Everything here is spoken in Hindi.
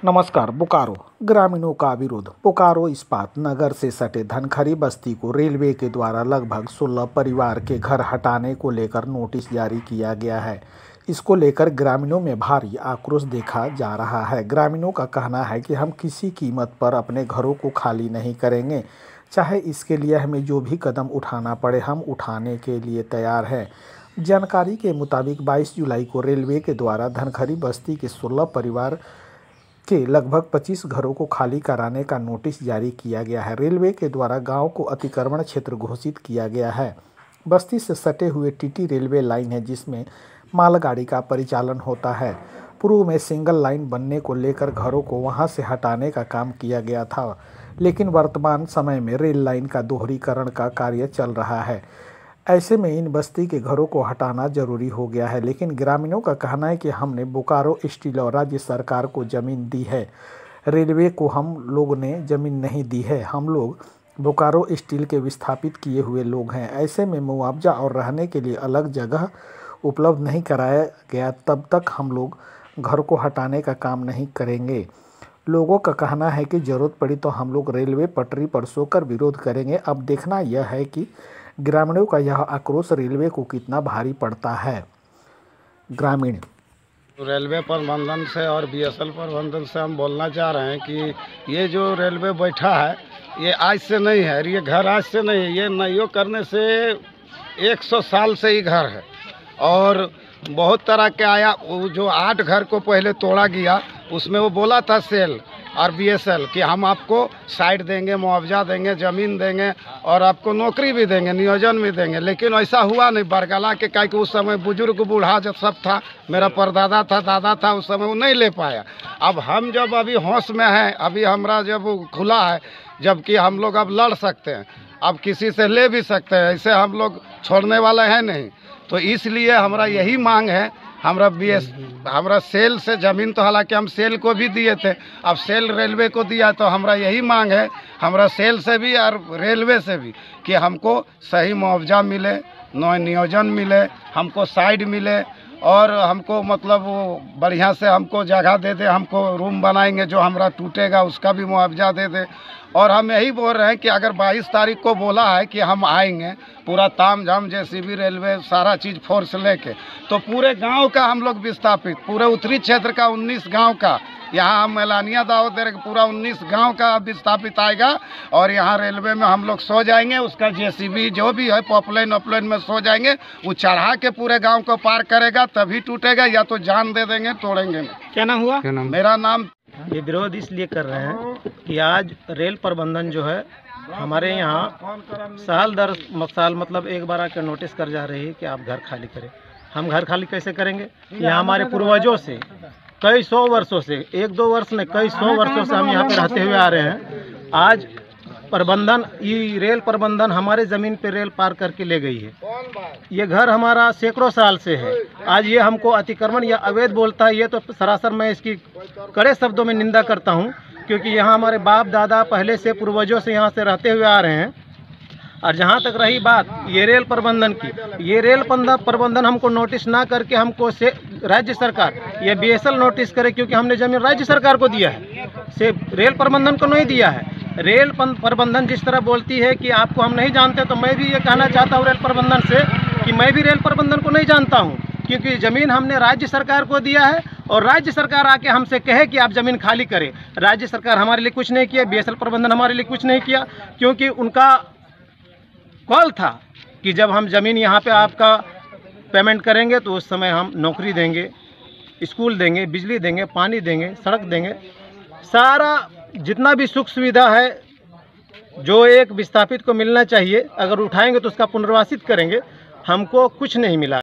नमस्कार। बोकारो ग्रामीणों का विरोध। बोकारो इस्पात नगर से सटे धनखरी बस्ती को रेलवे के द्वारा लगभग 16 परिवार के घर हटाने को लेकर नोटिस जारी किया गया है। इसको लेकर ग्रामीणों में भारी आक्रोश देखा जा रहा है। ग्रामीणों का कहना है कि हम किसी कीमत पर अपने घरों को खाली नहीं करेंगे, चाहे इसके लिए हमें जो भी कदम उठाना पड़े हम उठाने के लिए तैयार हैं। जानकारी के मुताबिक 22 जुलाई को रेलवे के द्वारा धनखरी बस्ती के 16 परिवार के लगभग 25 घरों को खाली कराने का नोटिस जारी किया गया है। रेलवे के द्वारा गांव को अतिक्रमण क्षेत्र घोषित किया गया है। बस्ती से सटे हुए टीटी रेलवे लाइन है जिसमें मालगाड़ी का परिचालन होता है। पूर्व में सिंगल लाइन बनने को लेकर घरों को वहां से हटाने का काम किया गया था, लेकिन वर्तमान समय में रेल लाइन का दोहरीकरण का कार्य चल रहा है। ऐसे में इन बस्ती के घरों को हटाना जरूरी हो गया है, लेकिन ग्रामीणों का कहना है कि हमने बोकारो स्टील और राज्य सरकार को ज़मीन दी है, रेलवे को हम लोग ने ज़मीन नहीं दी है। हम लोग बोकारो स्टील के विस्थापित किए हुए लोग हैं। ऐसे में मुआवजा और रहने के लिए अलग जगह उपलब्ध नहीं कराया गया तब तक हम लोग घर को हटाने का काम नहीं करेंगे। लोगों का कहना है कि ज़रूरत पड़ी तो हम लोग रेलवे पटरी पर सोकर विरोध करेंगे। अब देखना यह है कि ग्रामीणों का यह आक्रोश रेलवे को कितना भारी पड़ता है। ग्रामीण रेलवे प्रबंधन से और बीएसएल प्रबंधन से हम बोलना चाह रहे हैं कि ये जो रेलवे बैठा है ये आज से नहीं है, ये घर आज से नहीं है, ये नयो करने से 100 साल से ही घर है और बहुत तरह के आया। वो जो 8 घर को पहले तोड़ा गया उसमें वो बोला था सेल और बीएसएल कि हम आपको साइड देंगे, मुआवजा देंगे, ज़मीन देंगे और आपको नौकरी भी देंगे, नियोजन भी देंगे, लेकिन ऐसा हुआ नहीं। बरगला के काहे कि उस समय बुजुर्ग बूढ़ा जब सब था, मेरा परदादा था, दादा था, उस समय वो नहीं ले पाया। अब हम जब अभी होश में हैं, अभी हमारा जब खुला है, जबकि हम लोग अब लड़ सकते हैं, अब किसी से ले भी सकते हैं, ऐसे हम लोग छोड़ने वाले हैं नहीं। तो इसलिए हमारा यही मांग है, हमारा सेल से ज़मीन तो हालांकि हम सेल को भी दिए थे, अब सेल रेलवे को दिया, तो हमारा यही मांग है हमारा सेल से भी और रेलवे से भी कि हमको सही मुआवजा मिले, नियोजन मिले, हमको साइड मिले और हमको मतलब वो बढ़िया से हमको जगह दे दे, हमको रूम बनाएंगे, जो हमारा टूटेगा उसका भी मुआवजा दे दे। और हम यही बोल रहे हैं कि अगर 22 तारीख को बोला है कि हम आएंगे पूरा ताम झाम जेसीबी रेलवे सारा चीज़ फोर्स लेके, तो पूरे गांव का हम लोग विस्थापित, पूरे उत्तरी क्षेत्र का 19 गांव का यहाँ हम ऐलानिया दावत दे रहे हैं, पूरा 19 गांव का विस्थापित आएगा और यहाँ रेलवे में हम लोग सो जाएंगे। उसका जेसीबी जो भी है पॉपलाइन में सो जाएंगे, वो चढ़ा के पूरे गांव को पार करेगा तभी टूटेगा, या तो जान दे देंगे, तोड़ेंगे नहीं। क्या नाम हुआ? मेरा नाम। ये विरोध इसलिए कर रहे हैं कि आज रेल प्रबंधन जो है हमारे यहाँ साल दर साल मतलब एक बार आकर नोटिस कर जा रही है कि आप घर खाली करें। हम घर खाली कैसे करेंगे? यहाँ हमारे पूर्वजों से कई 100 वर्षों से, 1-2 वर्ष में कई 100 वर्षों से हम यहाँ पे रहते हुए आ रहे हैं। आज प्रबंधन, ये रेल प्रबंधन हमारे ज़मीन पे रेल पार करके ले गई है। ये घर हमारा सैकड़ों साल से है। आज ये हमको अतिक्रमण या अवैध बोलता है, ये तो सरासर मैं इसकी कड़े शब्दों में निंदा करता हूँ, क्योंकि यहाँ हमारे बाप दादा पहले से पूर्वजों से यहाँ से रहते हुए आ रहे हैं। और जहाँ तक रही बात ये रेल प्रबंधन की, ये रेल प्रबंधन हमको नोटिस ना करके हमको से राज्य सरकार ये बीएसएल नोटिस करे, क्योंकि हमने ज़मीन राज्य सरकार को दिया है, से रेल प्रबंधन को नहीं दिया है। रेल प्रबंधन जिस तरह बोलती है कि आपको हम नहीं जानते, तो मैं भी ये कहना चाहता हूँ रेल प्रबंधन से कि मैं भी रेल प्रबंधन को नहीं जानता हूँ, क्योंकि ज़मीन हमने राज्य सरकार को दिया है और राज्य सरकार आके हमसे कहे कि आप ज़मीन खाली करें। राज्य सरकार हमारे लिए कुछ नहीं किया, बीएसएल प्रबंधन हमारे लिए कुछ नहीं किया, क्योंकि उनका कॉल था कि जब हम ज़मीन यहाँ पे आपका पेमेंट करेंगे तो उस समय हम नौकरी देंगे, स्कूल देंगे, बिजली देंगे, पानी देंगे, सड़क देंगे, सारा जितना भी सुख सुविधा है जो एक विस्थापित को मिलना चाहिए, अगर उठाएंगे तो उसका पुनर्वासित करेंगे। हमको कुछ नहीं मिला।